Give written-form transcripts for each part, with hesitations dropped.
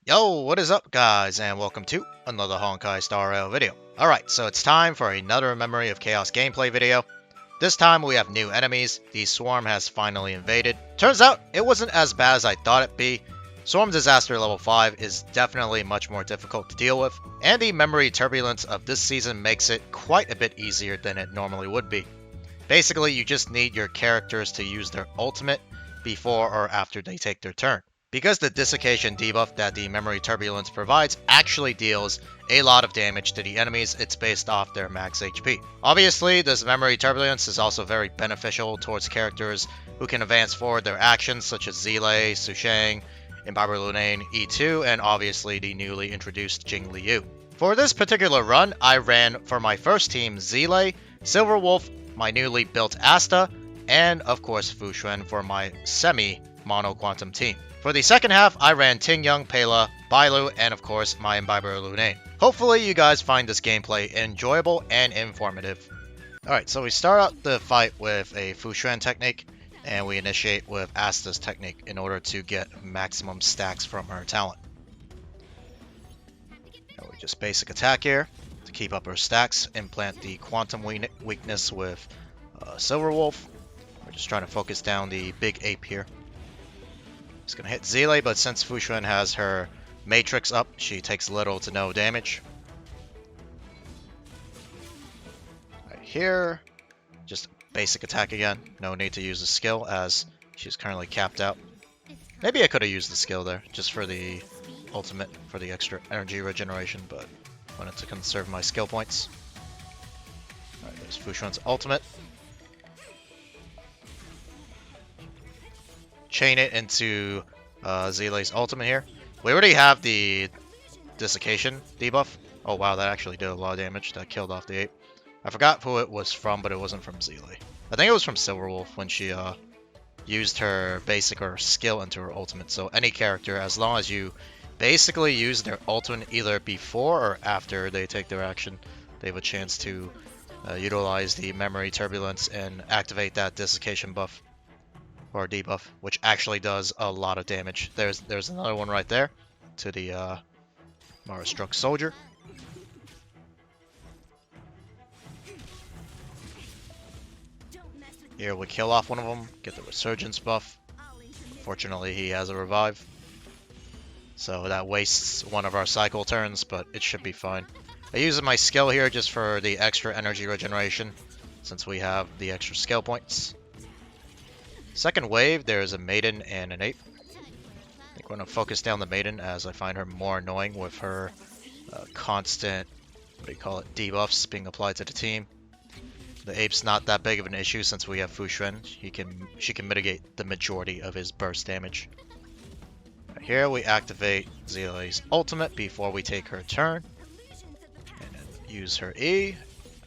Yo, what is up guys, and welcome to another Honkai Star Rail video. Alright, so it's time for another Memory of Chaos gameplay video. This time we have new enemies. The Swarm has finally invaded. Turns out, it wasn't as bad as I thought it'd be. Swarm Disaster level 5 is definitely much more difficult to deal with, and the Memory Turbulence of this season makes it quite a bit easier than it normally would be. Basically, you just need your characters to use their ultimate before or after they take their turn. Because the Desiccation debuff that the Memory Turbulence provides actually deals a lot of damage to the enemies, it's based off their max HP. Obviously, this Memory Turbulence is also very beneficial towards characters who can advance forward their actions such as Zile, Sushang, Imbiber Lunane, E2, and obviously the newly introduced Jing Liu. For this particular run, I ran for my first team Zile, Silverwolf, my newly built Asta, and of course Fu Xuan for my semi-mono quantum team. For the second half, I ran Ting Young, Pela, Bailu, and of course my Imbiber Lunane. Hopefully you guys find this gameplay enjoyable and informative. Alright, so we start out the fight with a Fu Xuan technique, and we initiate with Asta's technique in order to get maximum stacks from her talent. And we just basic attack here to keep up her stacks, implant the quantum weakness with Silverwolf. We're just trying to focus down the big ape here. It's going to hit Zile, but since Fu Xuan has her Matrix up, she takes little to no damage. Right here, just basic attack again. No need to use the skill as she's currently capped out. Maybe I could have used the skill there, just for the ultimate, for the extra energy regeneration, but wanted to conserve my skill points. Alright, there's Fu Xuan's ultimate. Chain it into Zile's ultimate here. We already have the Desiccation debuff. Oh wow, that actually did a lot of damage. That killed off the ape. I forgot who it was from, but it wasn't from Zile. I think it was from Silverwolf when she used her basic or skill into her ultimate. So any character, as long as you basically use their ultimate either before or after they take their action, they have a chance to utilize the Memory Turbulence and activate that Desiccation buff. Or debuff, which actually does a lot of damage. There's another one right there to the Mara Struck Soldier. Here we kill off one of them, get the Resurgence buff. Fortunately, he has a revive. So that wastes one of our cycle turns, but it should be fine. I use my skill here just for the extra energy regeneration, since we have the extra skill points. Second wave, there's a Maiden and an Ape. I think we're going to focus down the Maiden as I find her more annoying with her constant, debuffs being applied to the team. The Ape's not that big of an issue since we have Fu Xuan. She can mitigate the majority of his burst damage. Right here we activate Zile's ultimate before we take her turn. And then use her E.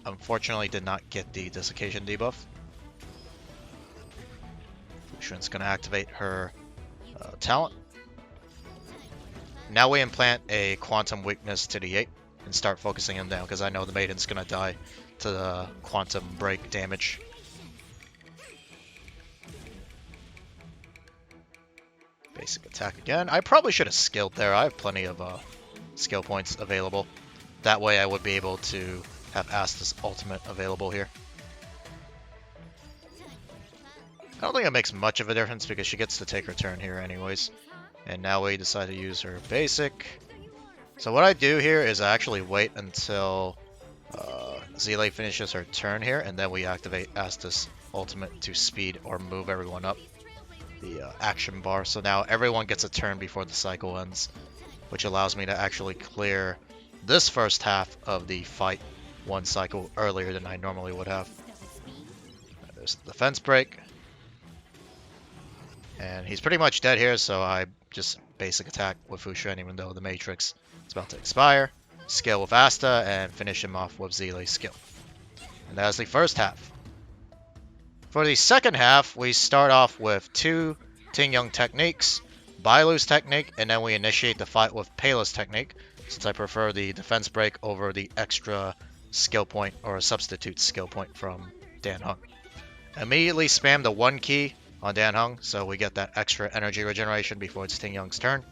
Unfortunately did not get the Desiccation debuff. Xuan's going to activate her talent. Now we implant a quantum weakness to the ape and start focusing him down because I know the Maiden's going to die to the quantum break damage. Basic attack again. I probably should have skilled there. I have plenty of skill points available. That way I would be able to have Asta's ultimate available here. I don't think it makes much of a difference because she gets to take her turn here anyways. And now we decide to use her basic. So what I do here is I actually wait until Zile finishes her turn here, and then we activate Asta's ultimate to speed or move everyone up the action bar. So now everyone gets a turn before the cycle ends, which allows me to actually clear this first half of the fight one cycle earlier than I normally would have. There's the defense break. And he's pretty much dead here, so I just basic attack with Fu Xuan even though the Matrix is about to expire. Skill with Asta, and finish him off with Zile's skill. And that's the first half. For the second half, we start off with two Ting Young techniques, Bailu's technique, and then we initiate the fight with Pela's technique, since I prefer the defense break over the extra skill point or a substitute skill point from Dan Heng. Immediately spam the 1 key on Dan Heng, so we get that extra energy regeneration before it's Ting Young's turn.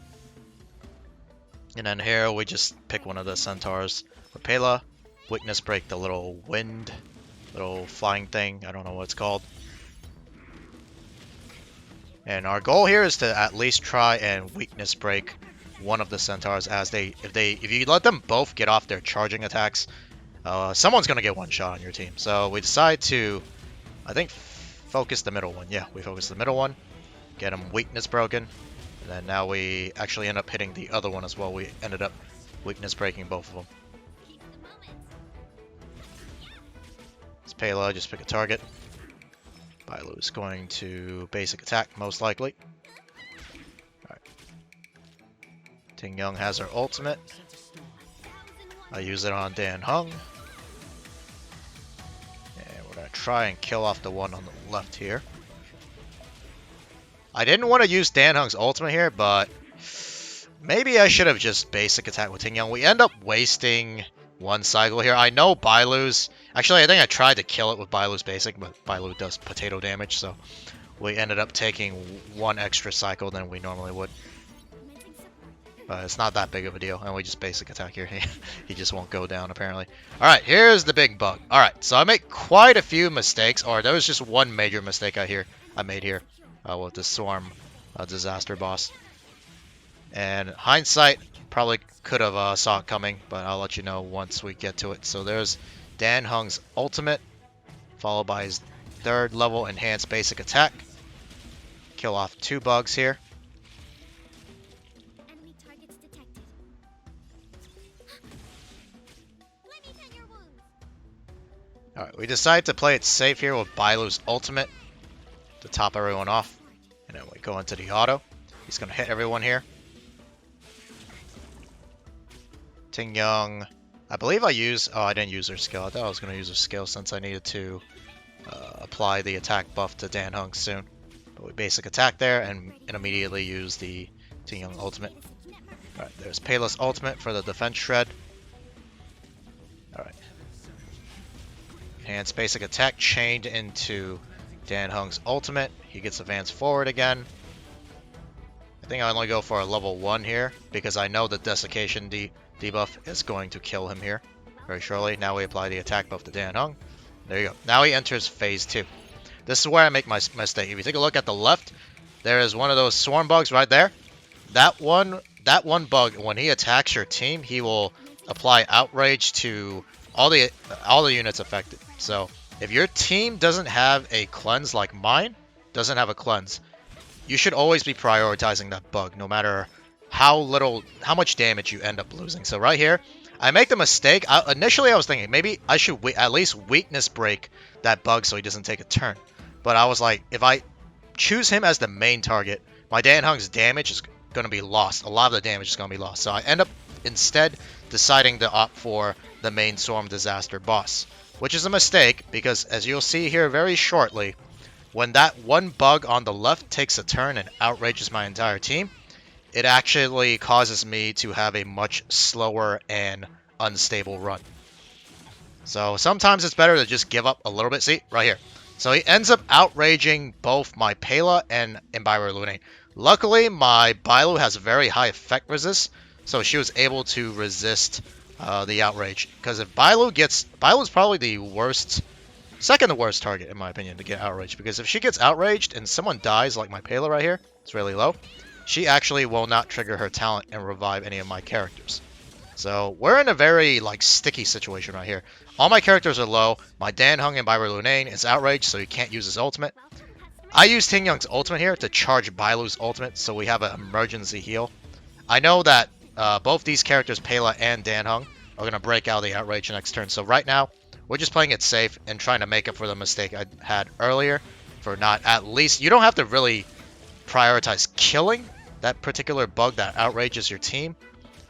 And then here we just pick one of the centaurs with Pela. Weakness break the little wind, little flying thing. I don't know what it's called. And our goal here is to at least try and weakness break one of the centaurs as if you let them both get off their charging attacks, someone's gonna get one shot on your team. So we decide to, I think, focus the middle one. Yeah, we focus the middle one, get him weakness broken, and then now we actually end up hitting the other one as well. We ended up weakness breaking both of them. It's Pela, just pick a target. Bailu's going to basic attack, most likely. Alright. Ting Young has her ultimate. I use it on Dan Hung. And we're going to try and kill off the one on the left here. I didn't want to use Dan Hung's ultimate here, but maybe I should have just basic attack with Ting Young. We end up wasting one cycle here. I know Bailu's... Actually, I think I tried to kill it with Bailu's basic, but Bailu does potato damage, so we ended up taking one extra cycle than we normally would. But it's not that big of a deal, and we just basic attack here. He just won't go down, apparently. Alright, here's the big bug. Alright, so I make quite a few mistakes, or there was just one major mistake I made here with the Swarm Disaster boss. And hindsight, probably could have saw it coming, but I'll let you know once we get to it. So there's Dan Hung's ultimate, followed by his 3rd level enhanced basic attack. Kill off 2 bugs here. Enemy targets detected. Let me tend your wounds. Alright, we decide to play it safe here with Bailu's ultimate to top everyone off. And then we go into the auto. He's going to hit everyone here. Ting Young, I believe I didn't use her skill. I thought I was going to use her skill since I needed to apply the attack buff to Dan Hung soon. But we basic attack there and immediately use the Ting Young ultimate. Alright, there's Pela's ultimate for the defense shred. Alright. Enhanced basic attack chained into Dan Hung's ultimate. He gets advanced forward again. I think I only go for a level 1 here because I know the desiccation debuff is going to kill him here very shortly. Now we apply the attack buff to Dan Hung. There you go. Now he enters phase 2. This is where I make my mistake. If you take a look at the left, there is one of those swarm bugs right there. That one bug, when he attacks your team, he will apply outrage to all the units affected. So if your team doesn't have a cleanse like mine doesn't have a cleanse, you should always be prioritizing that bug, no matter how much damage you end up losing. So right here, I make the mistake. Initially, I was thinking maybe I should at least weakness break that bug so he doesn't take a turn. But I was like, if I choose him as the main target, my Dan Hung's damage is going to be lost. A lot of the damage is going to be lost. So I end up instead deciding to opt for the main Swarm Disaster boss, which is a mistake because, as you'll see here very shortly, when that one bug on the left takes a turn and outrages my entire team, it actually causes me to have a much slower and unstable run. So sometimes it's better to just give up a little bit. See, right here. So he ends up outraging both my Pela and Bailu Lunate. Luckily, my Bailu has a very high effect resist, so she was able to resist the outrage. Because if Bailu's probably the worst, second to worst target in my opinion to get outraged. Because if she gets outraged and someone dies like my Pela right here, it's really low, she actually will not trigger her talent and revive any of my characters. So we're in a very sticky situation right here. All my characters are low. My Dan Hung and Bailu Lunate is outraged, so he can't use his ultimate. I use Ting Young's ultimate here to charge Bailu's ultimate, so we have an emergency heal. I know that both these characters, Pela and Dan Hung, are going to break out of the outrage next turn. So right now, we're just playing it safe and trying to make up for the mistake I had earlier for not at least... You don't have to really prioritize killing that particular bug that outrages your team,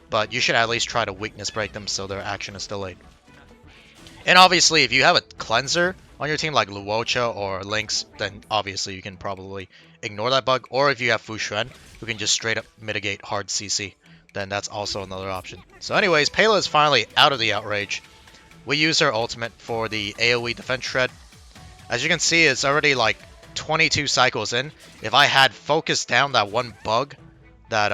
but you should at least try to weakness break them so their action is delayed. And obviously, if you have a cleanser on your team like Luocha or Lynx, then obviously you can probably ignore that bug. Or if you have Fu Xuan, who can just straight up mitigate hard CC, then that's also another option. So anyways, Pela is finally out of the outrage. We use her ultimate for the AoE defense shred. As you can see, it's already 22 cycles in. If I had focused down that one bug that,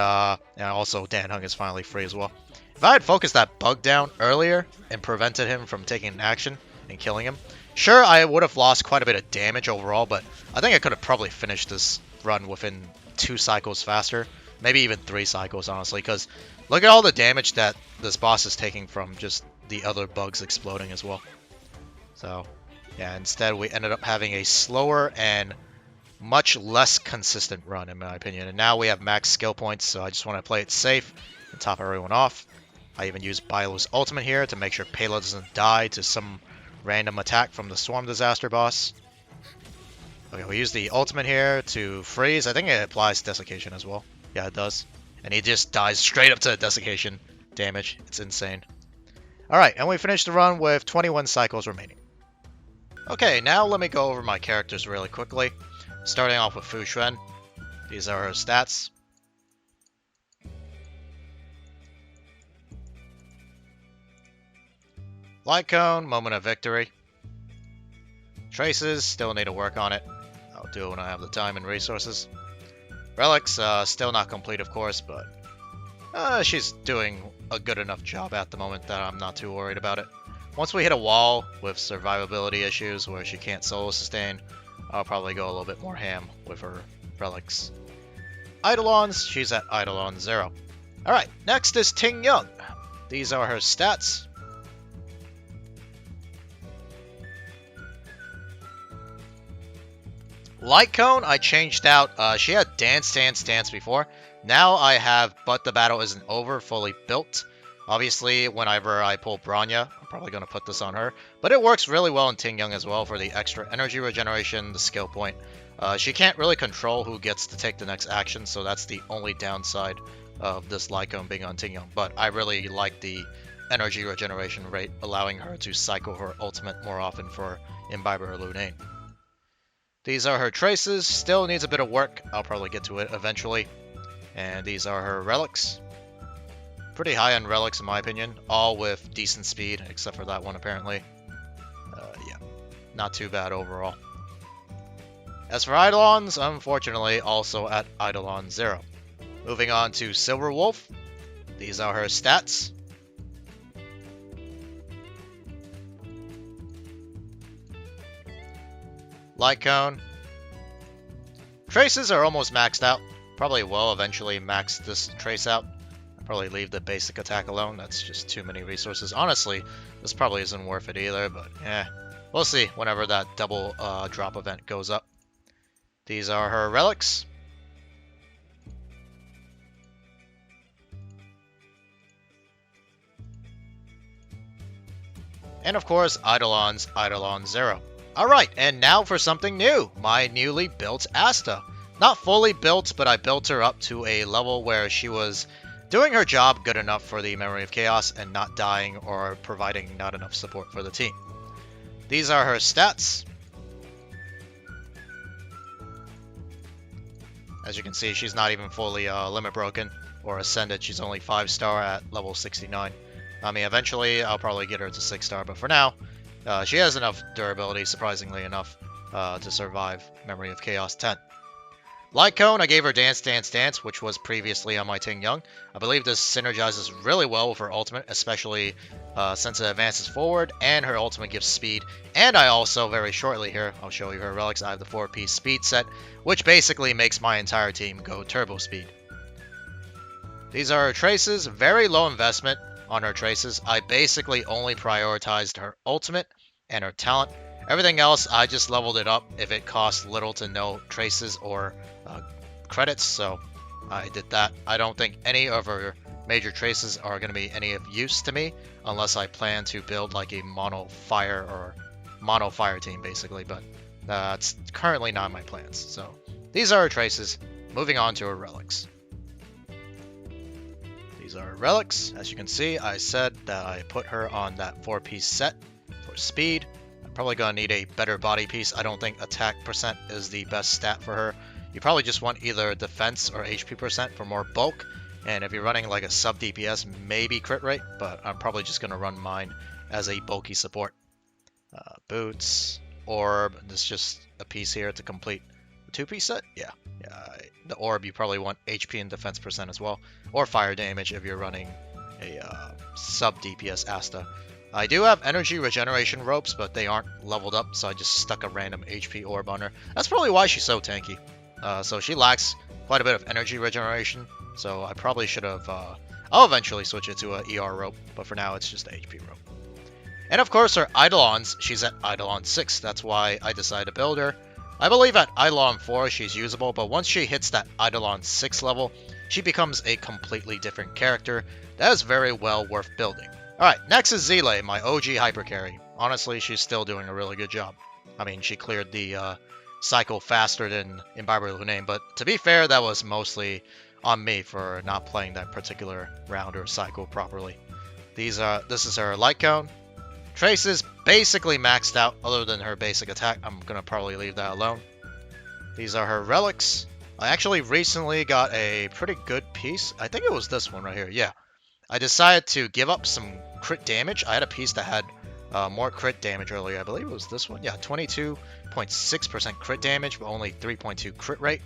and also Dan Hung is finally free as well. If I had focused that bug down earlier and prevented him from taking an action and killing him, sure, I would have lost quite a bit of damage overall, but I think I could have probably finished this run within 2 cycles faster. Maybe even 3 cycles, honestly, because look at all the damage that this boss is taking from just the other bugs exploding as well. So, yeah, instead we ended up having a slower and much less consistent run, in my opinion. And now we have max skill points, so I just want to play it safe and top everyone off. I even use Bailu's ultimate here to make sure Payload doesn't die to some random attack from the Swarm Disaster boss. Okay, we use the ultimate here to freeze. I think it applies desiccation as well. Yeah, it does. And he just dies straight up to desiccation damage. It's insane. Alright, and we finished the run with 21 cycles remaining. Okay, now let me go over my characters really quickly. Starting off with Fu Xuan. These are her stats. Light Cone, Moment of Victory. Traces, still need to work on it. I'll do it when I have the time and resources. Relics, still not complete of course, but she's doing a good enough job at the moment that I'm not too worried about it. Once we hit a wall with survivability issues where she can't solo sustain, I'll probably go a little bit more ham with her relics. Eidolons, she's at Eidolon 0. Alright, next is Ting Young. These are her stats. Light Cone, I changed out. She had Dance, Dance, Dance before. Now I have But the Battle Isn't Over fully built. Obviously, whenever I pull Bronya, I'm probably going to put this on her. But it works really well in Ting Young as well for the extra energy regeneration, the skill point. She can't really control who gets to take the next action, so that's the only downside of this Light Cone being on Ting Young. But I really like the energy regeneration rate, allowing her to cycle her ultimate more often for Imbiber or Lunane. These are her traces, still needs a bit of work, I'll probably get to it eventually. And these are her relics. Pretty high on relics in my opinion, all with decent speed, except for that one apparently. Yeah, not too bad overall. As for Eidolons, unfortunately also at Eidolon 0. Moving on to Silver Wolf, these are her stats. Light Cone. Traces are almost maxed out. Probably will eventually max this trace out. I'll probably leave the basic attack alone. That's just too many resources. Honestly, this probably isn't worth it either, but yeah. We'll see whenever that double drop event goes up. These are her relics. And of course, Eidolons, Eidolon 0. Alright, and now for something new. My newly built Asta. Not fully built, but I built her up to a level where she was doing her job good enough for the Memory of Chaos and not dying or providing not enough support for the team. These are her stats. As you can see, she's not even fully limit broken or ascended. She's only 5-star at level 69. I mean, eventually I'll probably get her to 6-star, but for now, she has enough durability, surprisingly enough, to survive Memory of Chaos 10. Light Cone, I gave her Dance, Dance, Dance, which was previously on my Ting Young. I believe this synergizes really well with her ultimate, especially since it advances forward, and her ultimate gives speed. And I also, very shortly here, I'll show you her relics, I have the 4-piece speed set, which basically makes my entire team go turbo speed. These are her traces, very low investment on her traces. I basically only prioritized her ultimate and her talent. Everything else, I just leveled it up if it costs little to no traces or credits, so I did that. I don't think any of her major traces are going to be any of use to me unless I plan to build like a mono fire team basically, but that's currently not my plans. So these are her traces. Moving on to her relics. These are her relics. As you can see, I said that I put her on that 4-piece set for speed. I'm probably going to need a better body piece. I don't think attack percent is the best stat for her. You probably just want either defense or HP percent for more bulk. And if you're running like a sub DPS, maybe crit rate, but I'm probably just going to run mine as a bulky support. Boots, orb, there's just a piece here to complete 2-piece set? Yeah. The orb, you probably want HP and defense percent as well, or fire damage if you're running a sub DPS Asta. I do have energy regeneration ropes, but they aren't leveled up, so I just stuck a random HP orb on her. That's probably why she's so tanky. So she lacks quite a bit of energy regeneration, so I probably should have... I'll eventually switch it to a ER rope, but for now it's just a HP rope. And of course her Eidolons, she's at Eidolon 6, that's why I decided to build her. I believe at Eidolon 4 she's usable, but once she hits that Eidolon 6 level, she becomes a completely different character that is very well worth building. Alright, next is Zile, my OG hyper carry. Honestly, she's still doing a really good job. I mean, she cleared the cycle faster than Imbiber Lunae, but to be fair, that was mostly on me for not playing that particular round or cycle properly. This is her light cone. Trace is basically maxed out other than her basic attack. I'm gonna probably leave that alone. These are her relics. I actually recently got a pretty good piece. I think it was this one right here. Yeah. I decided to give up some crit damage. I had a piece that had more crit damage earlier. I believe it was this one. Yeah, 22.6% crit damage, but only 3.2 crit rate.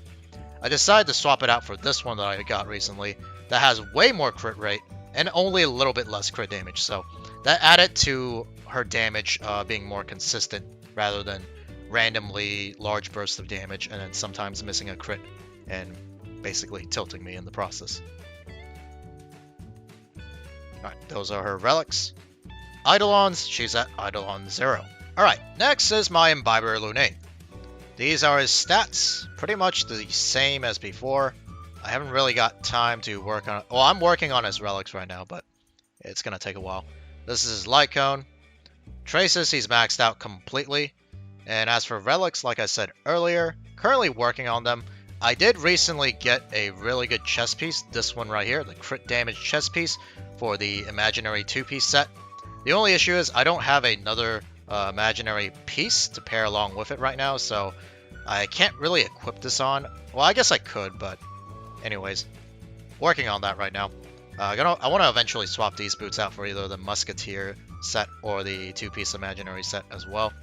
I decided to swap it out for this one that I got recently that has way more crit rate and only a little bit less crit damage. So that added to her damage being more consistent rather than randomly large bursts of damage and then sometimes missing a crit and basically tilting me in the process. Alright, those are her relics. Eidolons, she's at Eidolon 0. Alright, next is my Imbiber Lunae. These are his stats, pretty much the same as before. I haven't really got time to work on... Well, I'm working on his relics right now, but it's going to take a while. This is his light cone. Traces, he's maxed out completely. And as for relics, like I said earlier, currently working on them. I did recently get a really good chest piece, this one right here, the crit damage chest piece for the imaginary 2-piece set. The only issue is I don't have another imaginary piece to pair along with it right now, so I can't really equip this on. Well, I guess I could, but anyways, working on that right now. I want to eventually swap these boots out for either the Musketeer set or the 2-piece imaginary set as well.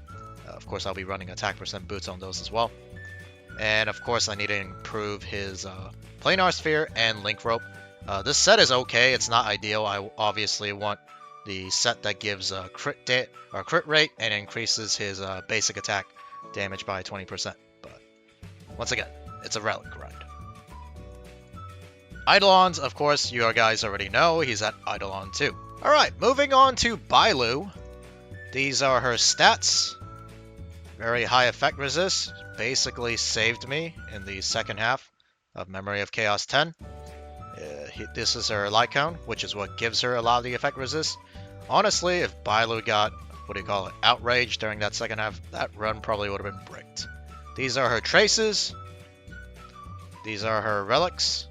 Of course, I'll be running attack percent boots on those as well. And of course, I need to improve his planar sphere and link rope. This set is okay. It's not ideal. I obviously want the set that gives crit rate and increases his basic attack damage by 20%. But once again, it's a relic grind. Eidolons, of course, you guys already know. He's at Eidolon 2. Alright, moving on to Bailu. These are her stats. Very high effect resist. Basically saved me in the second half of Memory of Chaos 10. This is her light cone, which is what gives her a lot of the effect resist. Honestly, if Bailu got, outraged during that second half, that run probably would have been bricked. These are her traces. These are her relics.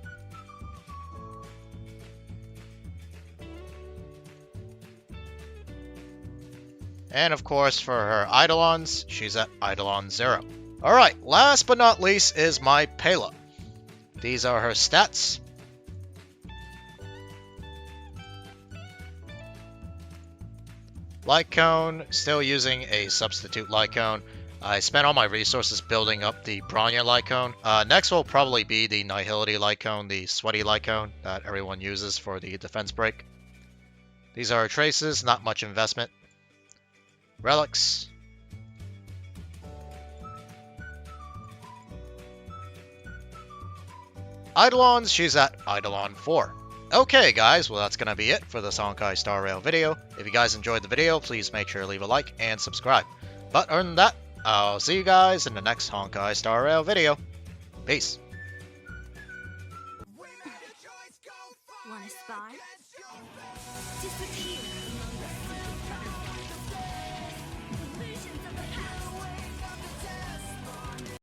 And of course, for her Eidolons, she's at Eidolon 0. Alright, last but not least is my Pela. These are her stats. Light Cone, still using a substitute Light Cone. I spent all my resources building up the Bronya Light Cone. Next will probably be the Nihility Light Cone, the Sweaty Light Cone that everyone uses for the defense break. These are her traces, not much investment. Relics. Eidolons, she's at Eidolon 4. Okay guys, well that's going to be it for this Honkai Star Rail video. If you guys enjoyed the video, please make sure to leave a like and subscribe. But other than that, I'll see you guys in the next Honkai Star Rail video. Peace. Wanna spar? Disappear.